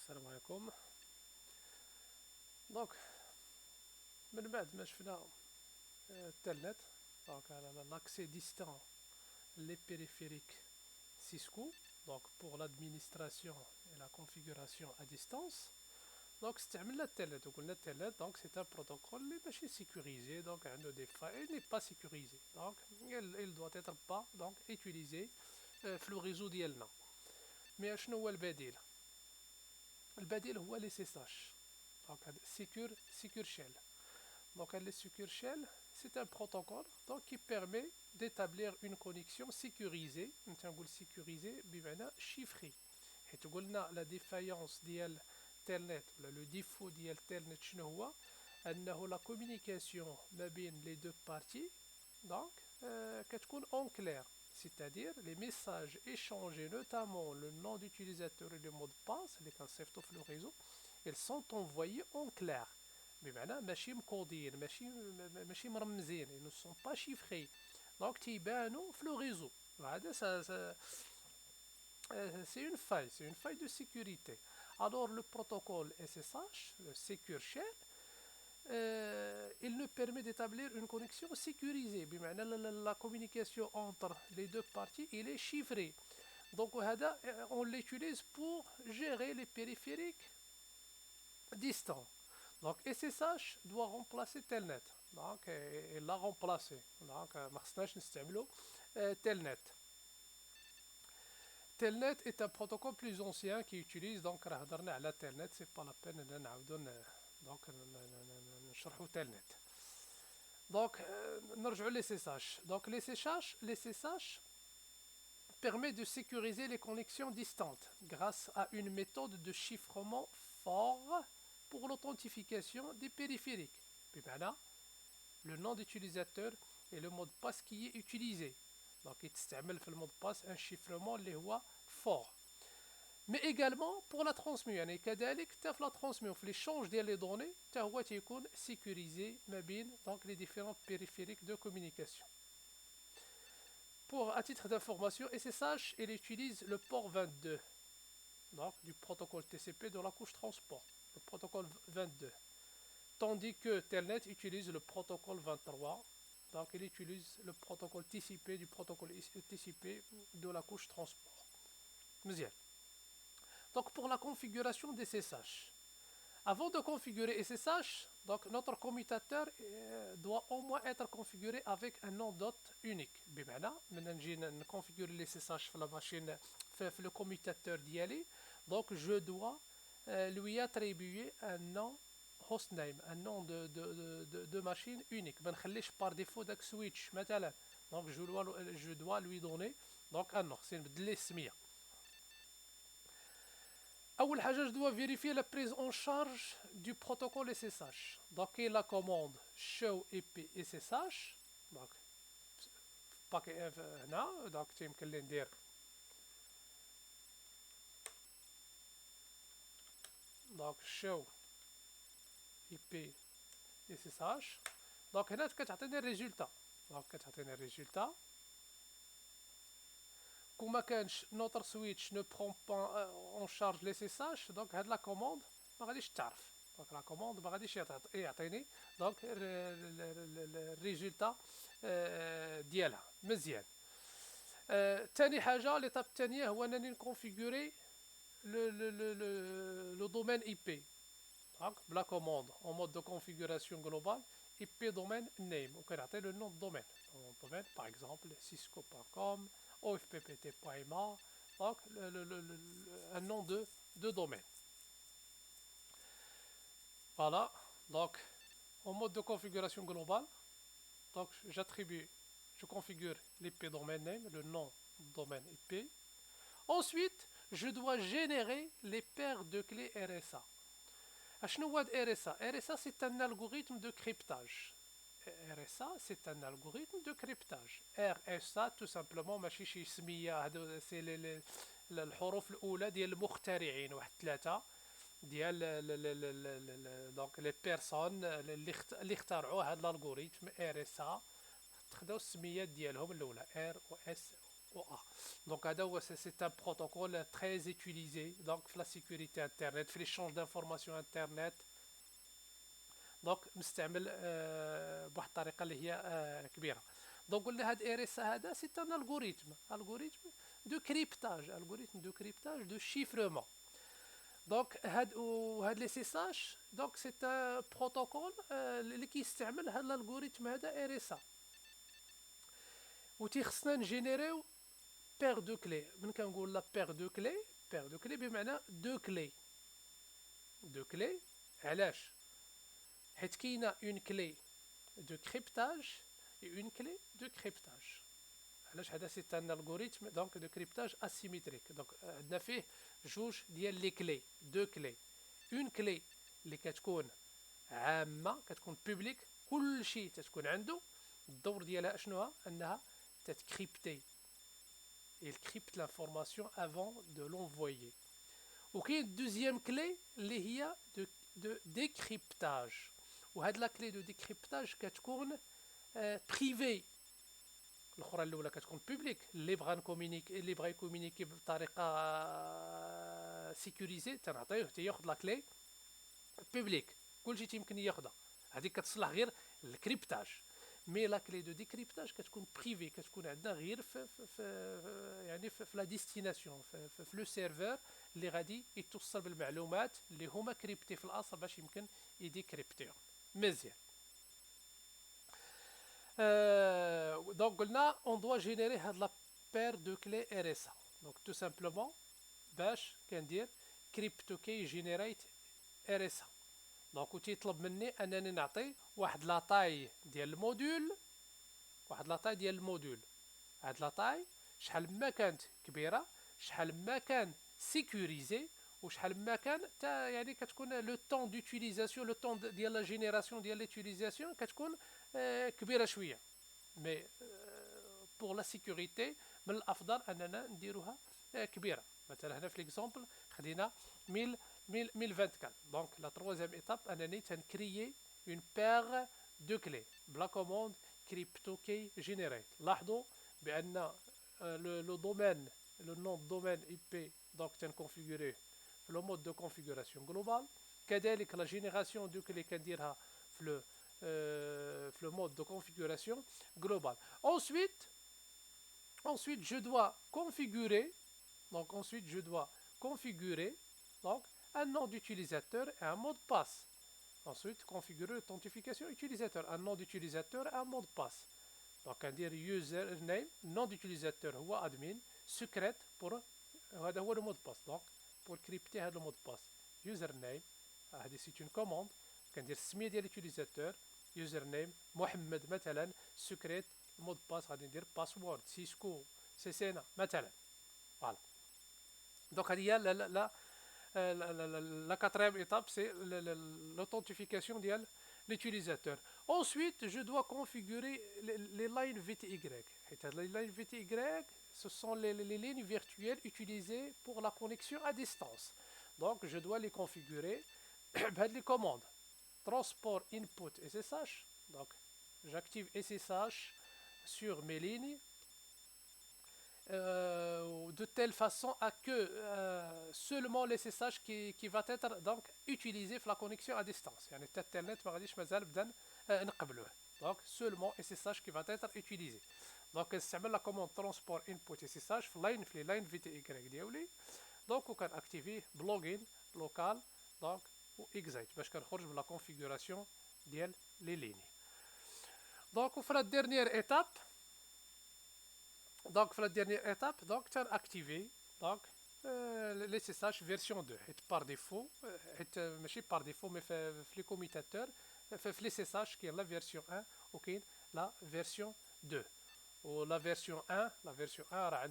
السلام عليكم. دونك من بعد ما شفنا التلنت دونك على لاكسي ديستان لي بيريفيريك سيسكو دونك بور لادمينستراسيون اي لا كونفيغوراسيون ا ديستانس. دونك استعملنا التلنت وقلنا التلنت دونك سي ان بروتوكول اللي ماشي سيكوريزي دونك عنده دي فاي ني با سيكوريزي دونك il doit être pas دونك utilisé في لو ريزو ديالنا. مي شنو هو البديل؟ البديل هو لي سي ساش دونك Secure Shell. Donc le Secure Shell, c'est un protocole donc, qui permet d'établir une connexion sécurisée, sécurisée, chiffrée. Et la défaillance ديال Telnet, le défaut ديال Telnet شنو هو؟ أنه la communication ما بين les deux parties donc كتكون en clair. C'est-à-dire les messages échangés, notamment le nom d'utilisateur et le mot de passe, les concepts of le réseau, ils sont envoyés en clair. بمعنى ماشي مكودين ماشي مرمزين ils ne sont pas chiffrés donc تيبانوا في لو ريزو. هذا c'est une faille de sécurité. Alors le protocole SSH, le Secure Shell, il nous permet d'établir une connexion sécurisée. بمعنى la communication entre les deux parties il est chiffré. Donc هذا on l'utilise pour gérer les périphériques distants. Donc SSH doit remplacer Telnet. Donc il l'a remplacé. Donc ما خصناش نستعملو Telnet. Telnet est un protocole plus ancien qui utilise donc راه هضرنا على Telnet, c'est pas la peine ان نعاودو donc نشرحو Telnet. Donc نرجعو لي SSH. Donc les SSH permet de sécuriser les connexions distantes grâce à une méthode de chiffrement fort pour l'authentification des périphériques. Le nom d'utilisateur et le mot de passe qui est utilisé. Donc, il s'appelle le mot de passe un chiffrement fort. Mais également pour la transmission. يعني كذلك la transmission, l'échange des données, هو تيكون sécurisé donc les différents périphériques de communication. À titre d'information, SSH, il utilise le port 22 donc, du protocole TCP de la couche transport. Le protocole 22, tandis que Telnet utilise le protocole 23, donc il utilise le protocole TCP du protocole TCP de la couche transport. Deuxième. Donc pour la configuration des SSH, avant de configurer SSH, donc notre commutateur doit au moins être configuré avec un nom d'hôte unique. بمعنى من نجي نconfigurer les SSH في la machine في le commutateur ديالي, donc je dois lui attribuer un nom hostname, un nom de machine unique. ما نخليش par défaut داك switch مثلا. Donc je dois lui donner donc un nom. C'est نبدل ليه السميه. أول حاجة je dois vérifier la prise en charge du protocole SSH. Donc la commande show IP SSH. Donc هنا donc يمكن لي ندير donc show IP SSH. donc هنا كتعطيني الريزولتا. donc كتعطيني الريزولتا. Comme notre switch ne prend pas en charge les SSH, donc la commande ما غاديش تعرف. donc la commande ما غاديش يعطيني donc الريزولتا ديالها مزيان. ثاني حاجه ليطاب الثانيه هو انني نكونفيغوري le domaine IP. donc la commande en mode de configuration globale IP domaine name وكنعطي le nom de domaine. domaine par exemple cisco.com ofppt.ma, donc un nom de domaine. Voilà, donc en mode de configuration globale, donc je configure l'IP domaine name, le nom de domaine IP. Ensuite, je dois générer les paires de clés RSA. شنو هو RSA? RSA c'est un algorithme de cryptage. RSA c'est un algorithme de cryptage. RSA tout simplement ماشي شي سميه, هادو سي الحروف الاولى ديال المخترعين, واحد ثلاثه ديال دونك لي بيرسون اللي اخترعوا هذا الالغوريثم RSA, خداو السميات ديالهم الاولى R و S OA. Donc c'est un protocole très utilisé donc la sécurité internet في l'échange d'informations internet. دونك مستعمل بواحد الطريقه اللي هي كبيره. دونك قلنا هاد اريسا هذا سي ان الغوريثم دو كريبتاج دو شيفرمون. دونك هاد لي سيساج دونك سي ان بروتوكول اللي كيستعمل هاد الالغوريثم هذا اريسا و تيخصنا نجينيريو بير دو كلي. من كنقول لا بير دو كلي بمعنى دو كلي علاش؟ حيت كاينه اون كلي دو كريبتاج اي اون كلي دو كريبتاج. علاش؟ هذا سي ان الغوريثم دونك دو كريبتاج اسيميتريك. دونك عندنا فيه جوج ديال لي كلي، دو كلي، اون كلي اللي كتكون عامه كتكون بوبليك كلشي تتكون عنده. الدور ديالها اشنو هو؟ انها تتكريبتي il crypte l'information avant de l'envoyer. وكاين دوزيام كلي اللي هي دو ديكريبتاج، وهاد لا كلي دو ديكريبتاج كتكون بريفي. الاخرى الاولى كتكون بوبليك، اللي بغا يكومونيكي بطريقه سيكوريزي تنعطيه تياخذ لا كلي بوبليك كلشي تيمكن ياخذها، هذيك كتصلح غير الكريبتاج. مي لا كلي دو ديكريبتاج كتكون بريفي، كتكون عندنا غير يعني في لا ديستيناسيون في لو سيرفور اللي غادي يتوصل بالمعلومات اللي هما كريبتي في الاصل باش يمكن يديكريبتيهم مزيان. دونك قلنا اون دوا جينيري هاد لا بير دو كلي ار اس ا. دونك تو سامبلومون باش كندير كريبتو كي جينيريت ار اس ا. دونك تيطلب مني انني نعطي واحد لاطاي ديال الموديول، هاد لاطاي شحال ما كانت كبيره شحال ما كان سيكوريزي وشحال ما كان يعني كتكون لو طون دوتيليزاسيون، لو طون ديال لا جينيراسيون ديال ليتيليزاسيون كتكون كبيره شويه. مي بور لا سيكوريتي من الافضل اننا نديروها كبيره. مثلا هنا في ليكزومبل خدينا 1024. دونك لا تروازيام ايتاب انني تنكريي اون بير دو كلي بلا كوموند كريبتو كي جينيريت. لاحظوا بان لو دومين لو نون دومين اي بي دونك تنكونفيغوريه في لو مود دو كونفيغوراسيون جلوبال. كذلك لا جينيراسيون دو كلي كنديرها في le mode de configuration global. Ensuite, je dois configurer donc, un nom d'utilisateur et un mot de passe. Ensuite, configurer l'authentification utilisateur, un nom d'utilisateur et un mot de passe. Donc, on dit username, nom d'utilisateur ou admin, secret pour le mot de passe. Donc, pour crypter le mot de passe. Username, c'est une commande. On dit سمية ديال l'utilisateur, username محمد مثلا، secret mot de passe غادي ندير password سيسكو سيسينا مثلا. فوالا. دونك هذه هي la quatrième étape, c'est l'authentification de l'utilisateur. Ensuite, je dois configurer les lignes VTY. Les lignes VTY, ce sont les lignes virtuelles utilisées pour la connexion à distance. Donc, je dois les configurer avec les commandes. Transport input SSH. Donc, j'active SSH sur mes lignes. De telle façon à que seulement les SSH qui va être donc utilisé pour la connexion à distance. يعني الانترنت ما غاديش مازال بدا نقبلوه. Donc seulement SSH qui va être utilisé. Donc نستعمل la commande transport input SSH في les lignes VTY ديالي. Donc وكان activer بلوغين لوكال donc و exit باش كنخرج من la configuration ديال les lignes. Donc وفي la dernière étape. Donc, la dernière étape, donc, tu as activé donc, les SSH version 2. Et par défaut, par défaut, mais les commutateurs, les SSH qui est la version 1 ou qui est la version 2. Ou la version 1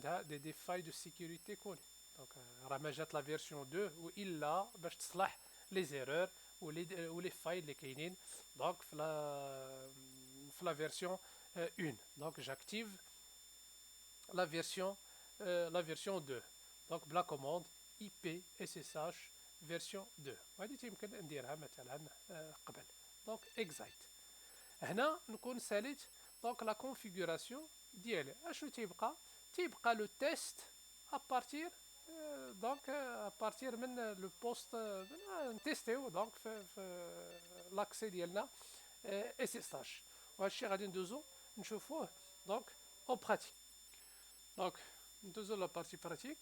a des failles de sécurité connues. Donc, la version 2 où il a les erreurs ou les failles les كاينين. Donc, la version 1. Donc, j'active la version 2. Donc la commande IP SSH version 2 وهذه يمكن نديرها مثلا قبل. donc exit. هنا نكون ساليت donc la configuration ديالي. اشنو تيبقى؟ تيبقى لو تيست ابارتير دونك ابارتير من لو بوست نتيستيو دونك في لاكسي ديالنا اس اس اش. وهادشي غادي ندوزو نشوفوه دونك او براتيك. دونك ندوزو لا بارتي براتيك.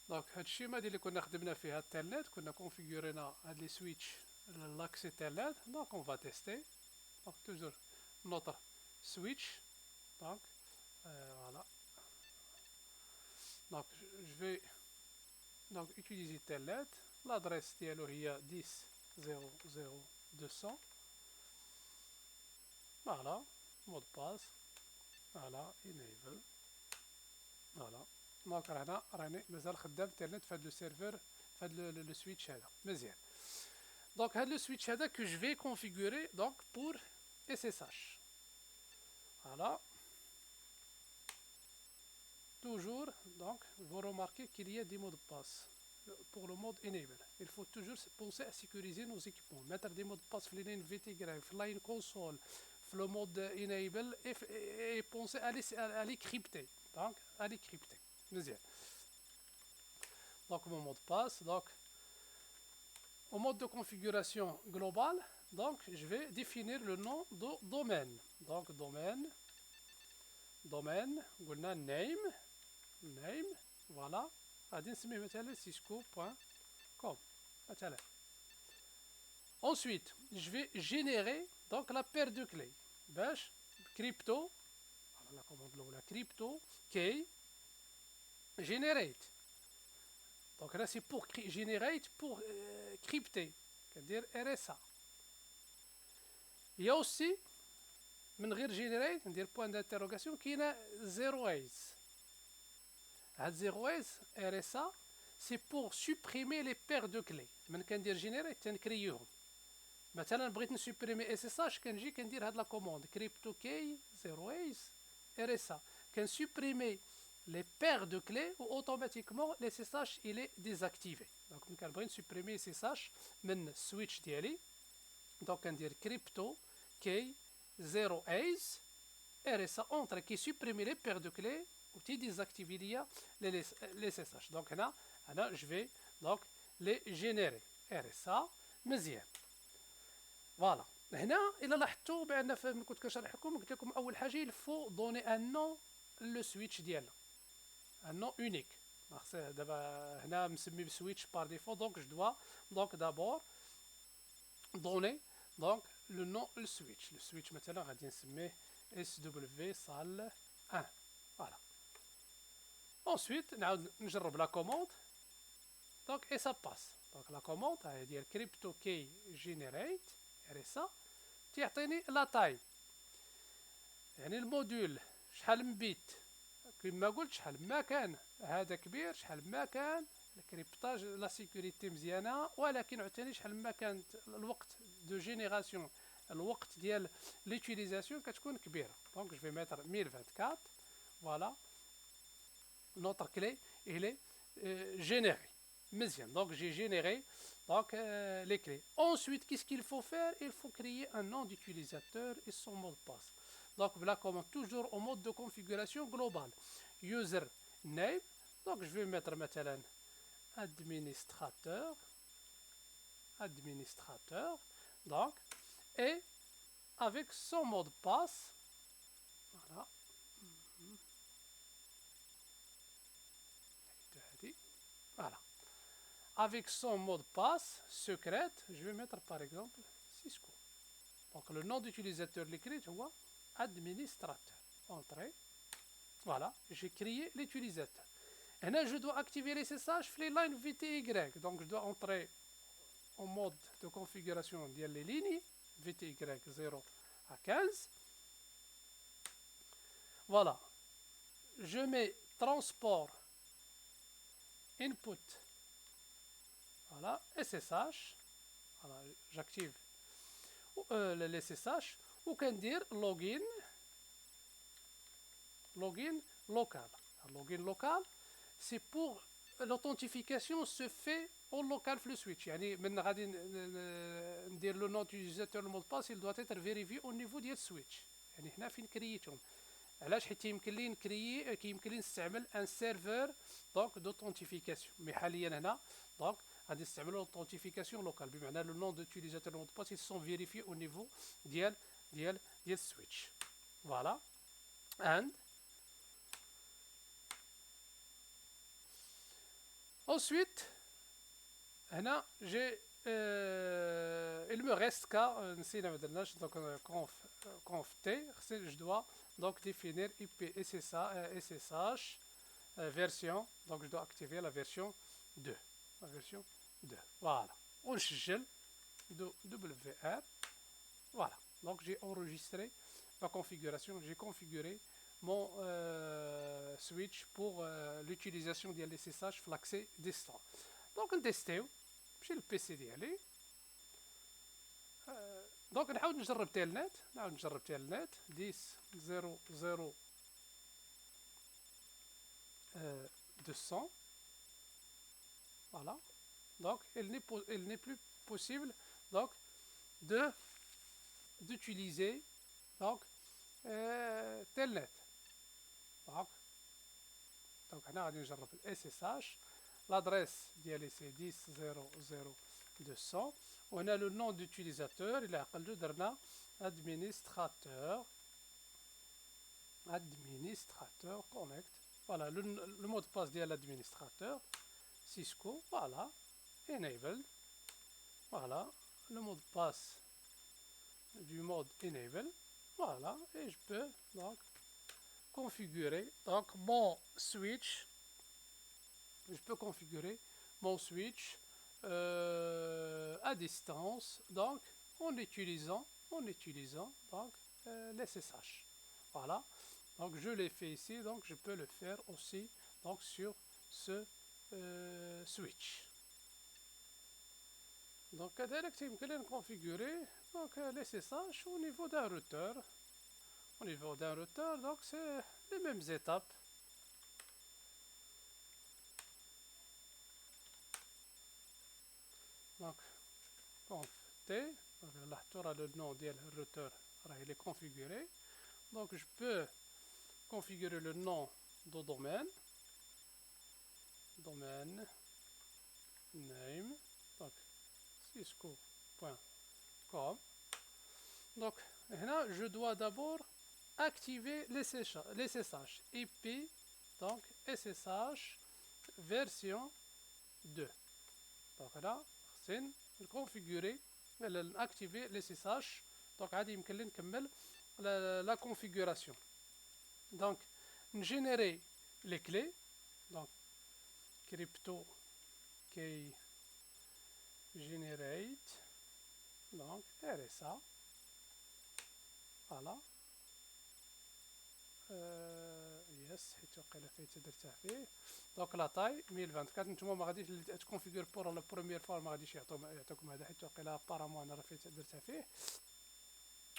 دونك هاد الشيما ديال اللي كنا خدمنا فيها التالنت كنا كونفيغورينا هاد لي سويتش لاكسي تالنت. دونك اون فا تيستي. دونك توجور نوتر سويتش. دونك voilà. Donc je vais donc utiliser telnet. L'adresse ديالو هي 10.0.0.200. Voilà, mot de passe. Voilà, enable. Voilà. دونك هنا راني مازال خدام تالنت في هاد لو سيرفور في هاد لو سويتش هذا مزيان. دونك هاد لو سويتش هذا que je vais configurer donc pour SSH. Voilà. Toujours, donc, vous remarquez qu'il y a des mots de passe pour le mode enable. Il faut toujours penser à sécuriser nos équipements. Mettre des mots de passe sur line VTG, line console, le mode enable et penser à les crypter. Donc, à les crypter. Deuxième. Donc, mon mot de passe. Donc, au mode de configuration globale, donc, je vais définir le nom de domaine. Donc, domaine, name. Name, voilà. غادي نسميه مثلا cisco.com مثلا. Ensuite, je vais générer donc la paire de clés. باش crypto, la commande الاولى crypto key generate. Donc là c'est pour generate pour crypter. كندير RSA. Il y a aussi من غير generate ندير point d'interrogation كاينه 0 هاد 0 RSA c'est pour supprimer les paires de clés. من كندير جينيريت تنكريوهم. مثلا بغيت نسوبريمي اس اس اش كنجي كندير هاد لا كوموند crypto key 0 RSA كنسوبريمي les paires de clés و اوتوماتيكمون الاس اس اش il est désactivé. دونك ملي كنبغي نسوبريمي اس اس اش من السويتش ديالي دونك كندير crypto key 0 RSA اونتر كي سوبريمي les paires de clés ou désactiver les SSH. Donc là, je vais donc les générer. RSA مزيان. Voilà. هنا إلا لاحظتوا بأن فين كنت كنشرح لكم قلت لكم أول حاجة il faut donner un nom le switch ديالنا. Un nom unique. دابا هنا مسمي بسويتش par défaut donc je dois donc d'abord donner donc le nom le switch. Le switch مثلا غادي نسميه SW SAL 1. Voilà. Ensuite, نجرب la commande. Donc, et ça passe. Donc, la commande, elle dit crypto key generate RSA. تعطيني la taille. يعني الموديول شحال من بيت. كما قلت شحال ما كان هذا كبير شحال ما كان الكريبتاج لا سيكوريتي مزيانه ولكن عاوتاني شحال ما كانت الوقت دو جينيراسيون الوقت ديال ليوتيليزاسيون كتكون كبيره. دونك جو في ميتر 1024. فوالا. Notre clé, elle est générée. Donc, j'ai généré donc, les clés. Ensuite, qu'est-ce qu'il faut faire? Il faut créer un nom d'utilisateur et son mot de passe. Donc, voilà comment toujours au mode de configuration globale. User name. Donc, je vais mettre maintenant administrateur. Donc, et avec son mot de passe. Voilà. Voilà. Avec son mot de passe secret, je vais mettre par exemple Cisco. Donc le nom d'utilisateur l'écrit, tu vois, administrateur. Entrée. Voilà, j'ai créé l'utilisateur. Et là, je dois activer les SSH Freeline VTY. Donc je dois entrer en mode de configuration des lignes VTY 0 à 15. Voilà. Je mets transport input, voilà, SSH, voilà, j'active le SSH, ou qu'on dire login local. Login local, c'est pour l'authentification se fait au local flux switch. يعني من غادي ندير le nom d'utilisateur le mot de passe il doit être vérifié au niveau ديال switch. يعني هنا فين كريتهم علاش؟ حيت يمكن لي نكريي، كيمكن لي نستعمل ان سيرفور دونك دوثنتيفيكاسيون. مي حاليا هنا دونك غادي نستعملوا لوثنتيفيكاسيون لوكال، بمعنى لو نون دوتيليزاتور مود باس سون فيريفي او نيفو ديال السويتش. فوالا. and ensuite هنا جي il me reste qu'à نسينا ما درناش دونك conf t je dois donc définir IP SSH version, donc je dois activer la version 2. La version 2. Voilà. ونسجل WR. Voilà. Donc j'ai enregistré ma configuration, j'ai configuré mon switch pour l'utilisation de l'SSH l'accès distant. Donc on teste chez le PC ديالي. دونك نحاول نجرب تيلنت، 10.0.0 200. Voilà. Donc il n'est plus possible donc d'utiliser donc telnet. Donc هنا غادي نجرب ال SSH. L'adresse ديالي سي 10.0.0.200. وهنا le nom d'utilisateur إلا عقلتو درنا administrateur connect. Voilà, le mot de passe de l'administrateur, Cisco, voilà, enable, voilà, le mot de passe du mode enable, voilà, et je peux donc configurer donc mon switch, à distance, donc en utilisant donc l'SSH, voilà. Donc je l'ai fait ici, donc je peux le faire aussi donc sur ce switch. Donc كذلك يمكن configurer donc l'SSH au niveau d'un routeur. Au niveau d'un routeur, donc c'est les mêmes étapes. Donc conf t, là tu auras le nom du routeur, il est configuré. Donc je peux configurer le nom de domaine name, donc cisco.com. donc là je dois d'abord activer les SSH IP, donc SSH version 2. donc là c'est configurer activer les SSH. donc عادي يمكن لي نكمل la configuration. Donc, générer les clés, donc crypto key generate, donc RSA, voilà. Yes, donc la taille 1024. نتوما ما غاديش تكونفيغور بور لا بروميير فوا ما غاديش يعطيكم هذا حيت واقيلا apparemment انا راه فايت درتها فيه.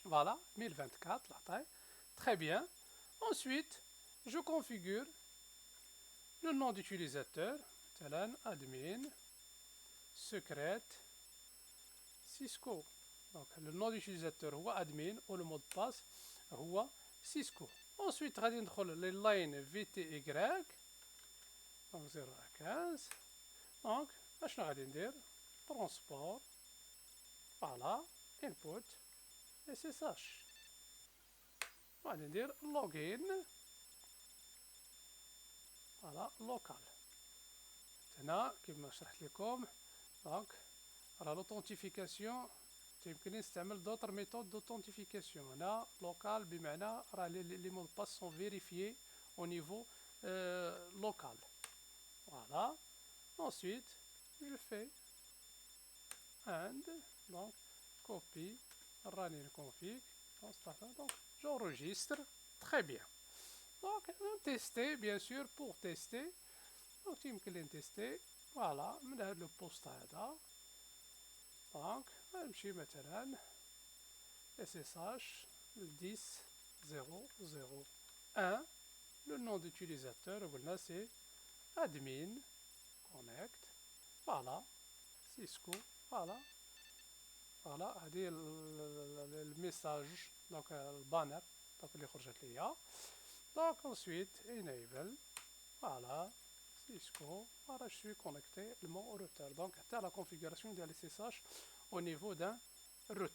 Voilà, 1024 la taille. Très bien. Ensuite, je configure le nom d'utilisateur, admin, secret, Cisco. Donc le nom d'utilisateur هو admin ou le mot de passe هو Cisco. Ensuite, غادي ندخل les lines VTY, donc 0 à 15. Donc, اشنو غادي ندير؟ transport, voilà, input, SSH. غادي ندير login, voilà, local. هنا كما شرحت لكم دونك راه لوثنتيفيكاسيون يمكن نستعمل دوطر ميثود d'authentification. هنا local بمعنى راه لي مود باس سون فيريفيي au niveau local. Voilà. Ensuite, je fais and donc copie running config. Donc j'enregistre. Très bien. Donc tester bien sûr pour tester. Donc يمكن لي تester. Voilà من هذا لو بوست هذا. Donc نمشي مثلا SSH 10.0.0.1. Le nom d'utilisateur قلنا c'est admin connect. Voilà, Cisco. Voilà, voilà, هذه الميساج دونك البانر دونك اللي خرجت ليا. Donc ensuite, enable, voilà, Cisco, voilà, je suis connecté au routeur. Donc, tu as la configuration de l'SSH au niveau d'un routeur.